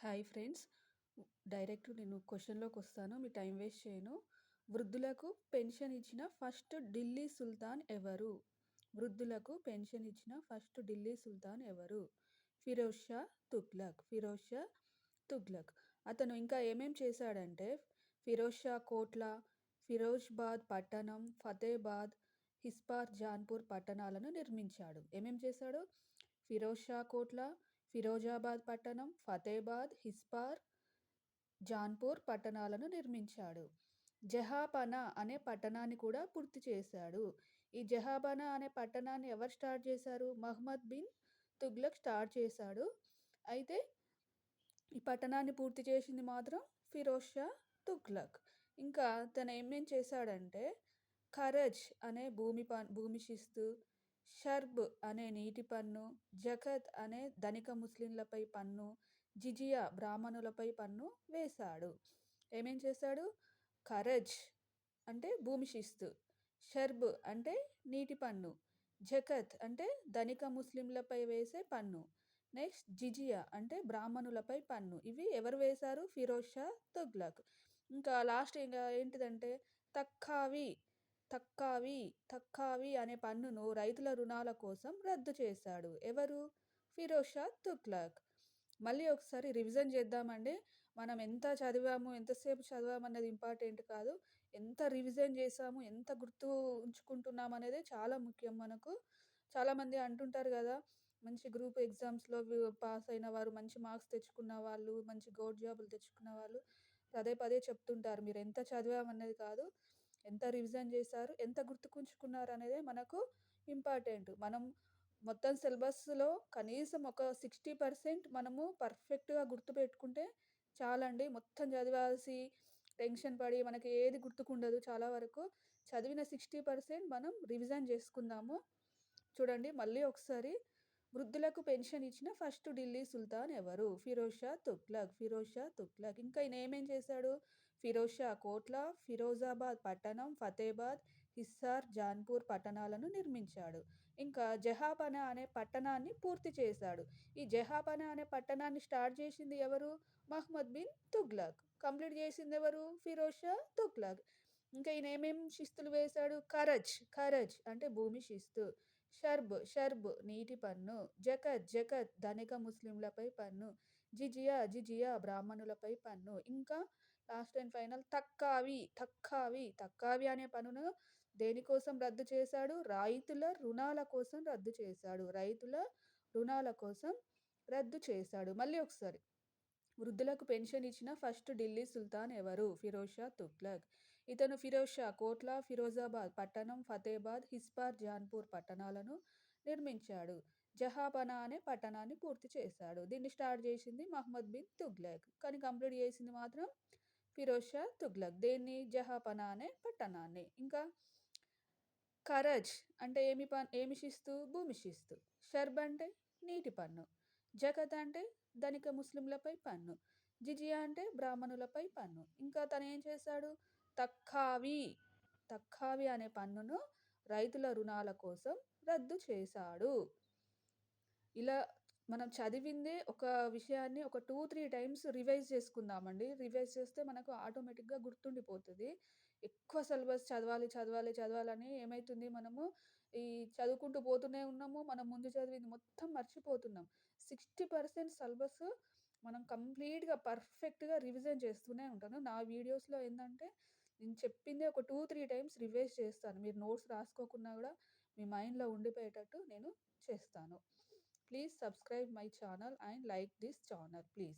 Hi friends. Direct నేను క్వెషన్‌లోకొస్తాను. మీ time waste చేయను. వృద్ధులకు పెన్షన్ ఇచ్చిన ఫస్ట్ ఢిల్లీ సుల్తాన్ ఎవరు? వృద్ధులకు పెన్షన్ ఇచ్చిన ఫస్ట్ ఢిల్లీ సుల్తాన్ ఎవరు? ఫిరోజ్ షా తుగ్లక్. ఫిరోజ్ షా తుగ్లక్. అతను ఇంకా ఏమేం చేశాడంటే ఫిరోజ్ షా కోట్ల, ఫిరోజ్‌బాద్ పట్టణం, ఫతేబాద్, హిస్పార్ జాన్పూర్ పట్టణాలను నిర్మించాడు. ఏమేం చేశాడు? ఫిరోజ్ షా కోట్ల, ఫిరోజాబాద్ పట్టణం, ఫతేబాద్, హిస్పార్, జాన్పూర్ పట్టణాలను నిర్మించాడు. జహాపనా అనే పట్టణాన్ని కూడా పూర్తి చేశాడు. ఈ జహాపనా అనే పట్టణాన్ని ఎవరు స్టార్ట్ చేశారు? మహ్మద్ బిన్ తుగ్లక్ స్టార్ట్ చేశాడు. అయితే ఈ పట్టణాన్ని పూర్తి చేసింది మాత్రం ఫిరోజ్ షా తుగ్లక్. ఇంకా తను ఏమేం చేశాడంటే ఖరజ్ అనే భూమి శిస్తు, షర్బ్ అనే నీటి పన్ను, జకత్ అనే ధనిక ముస్లింలపై పన్ను, జిజియా బ్రాహ్మణులపై పన్ను వేశాడు. ఏమేం చేశాడు? ఖరజ్ అంటే భూమి శిస్తు, షర్బ్ అంటే నీటి పన్ను, జకత్ అంటే ధనిక ముస్లింలపై వేసే పన్ను, నెక్స్ట్ జిజియా అంటే బ్రాహ్మణులపై పన్ను. ఇవి ఎవరు వేశారు? ఫిరోజ్ షా తుగ్లక్. ఇంకా లాస్ట్ ఇంకా ఏంటిదంటే తక్కావి తక్కావి తక్కావి అనే పన్నును రైతుల రుణాల కోసం రద్దు చేశాడు. ఎవరు? ఫిరోజ్ షా తుగ్లక్. మళ్ళీ ఒకసారి రివిజన్ చేద్దామండి. మనం ఎంత చదివాము, ఎంతసేపు చదివాము అన్నది ఇంపార్టెంట్ కాదు. ఎంత రివిజన్ చేసాము, ఎంత గుర్తు ఉంచుకుంటున్నాం అనేది చాలా ముఖ్యం మనకు. చాలామంది అంటుంటారు కదా, మంచి గ్రూప్ ఎగ్జామ్స్‌లో పాస్ అయిన వారు, మంచి మార్క్స్ తెచ్చుకున్న వాళ్ళు, మంచి గౌర్ట్ జాబులు తెచ్చుకున్న వాళ్ళు పదే పదే చెప్తుంటారు. మీరు ఎంత చదివామన్నది కాదు, ఎంత రివిజన్ చేశారు, ఎంత గుర్తుకుంచుకున్నారు అనేదే మనకు ఇంపార్టెంట్. మనం మొత్తం సిలబస్‌లో కనీసం ఒక 60% మనము పర్ఫెక్ట్‌గా గుర్తుపెట్టుకుంటే చాలండి. మొత్తం చదివాల్సి టెన్షన్ పడి మనకి ఏది గుర్తుకుండదు చాలా వరకు. చదివిన 60% మనం రివిజన్ చేసుకుందాము. చూడండి మళ్ళీ ఒకసారి. వృద్ధులకు పెన్షన్ ఇచ్చిన ఫస్ట్ ఢిల్లీ సుల్తాన్ ఎవరు? ఫిరోజ్ షా తుగ్లక్. ఫిరోజ్ షా తుగ్లక్. ఇంకా ఈయన ఏమేం చేశాడు? ఫిరోజ్ షా కోట్ల, ఫిరోజాబాద్ పట్టణం, ఫతేబాద్, హిస్సార్, జాన్పూర్ పట్టణాలను నిర్మించాడు. ఇంకా జహాపనా అనే పట్టణాన్ని పూర్తి చేశాడు. ఈ జహాపనా అనే పట్టణాన్ని స్టార్ట్ చేసింది ఎవరు? మహ్మద్ బిన్ తుగ్లక్. కంప్లీట్ చేసింది ఎవరు? ఫిరోజ్ షా తుగ్లక్. ఇంకా ఈయన ఏమేం శిస్తులు వేశాడు? ఖరజ్ అంటే భూమి శిస్తు, షర్బ్ నీటి పన్ను, జకత్ ధనిక ముస్లింలపై పన్ను, జిజియా బ్రాహ్మణులపై పన్ను. ఇంకా లాస్ట్ అండ్ ఫైనల్ తక్కావి అనే పన్నును దేనికోసం రద్దు చేశాడు? రైతుల రుణాల కోసం రద్దు చేశాడు. రైతుల రుణాల కోసం రద్దు చేశాడు. మళ్ళీ ఒకసారి. వృద్ధులకు పెన్షన్ ఇచ్చిన ఫస్ట్ ఢిల్లీ సుల్తాన్ ఎవరు? ఫిరోజ్ షా తుగ్లక్. ఇతను ఫిరోజ్ షా కోట్ల, ఫిరోజాబాద్ పట్టణం, ఫతేబాద్, హిస్పార్, జాన్పూర్ పట్టణాలను నిర్మించాడు. జహాపనా అనే పట్టణాన్ని పూర్తి చేశాడు. దీన్ని స్టార్ట్ చేసింది మహ్మద్ బిన్ తుగ్లక్. కానీ కంప్లీట్ చేసింది మాత్రం ఫిరోజ్ షా తుగ్లక్. దేన్ని? జహాపనా అనే పట్టణాన్ని. ఇంకా ఖరజ్ అంటే ఏమి శిస్తు? భూమి శిస్తు. షర్బ్ అంటే నీటి పన్ను. జకత్ అంటే ధనిక ముస్లింలపై పన్ను. జిజియా అంటే బ్రాహ్మణులపై పన్ను. ఇంకా తను ఏం చేశాడు? తక్కావి అనే పన్నును రైతుల రుణాల కోసం రద్దు చేశాడు. ఇలా మనం చదివిందే ఒక విషయాన్ని ఒక 2, 3 టైమ్స్ రివైజ్ చేసుకుందామండి. రివైజ్ చేస్తే మనకు ఆటోమేటిక్‌గా గుర్తుండిపోతది. ఎక్కువ సిలబస్ చదవాలని ఏమైతుంది, మనము ఈ చదువుకుంటూ పోతూనే ఉన్నాము. మనం ముందు చదివింది మొత్తం మర్చిపోతున్నాం. 60% సిలబస్ మనం కంప్లీట్‌గా పర్ఫెక్ట్‌గా రివిజన్ చేస్తూనే ఉంటాను. నా వీడియోస్‌లో ఏందంటే నేను చెప్పిందే ఒక 2, 3 టైమ్స్ రివైజ్ చేస్తాను. మీరు నోట్స్ రాసుకోకున్నా గూడా మీ మైండ్‌లో ఉండిపోయేటట్టు నేను చేస్తాను. Please subscribe my channel and like this channel, please.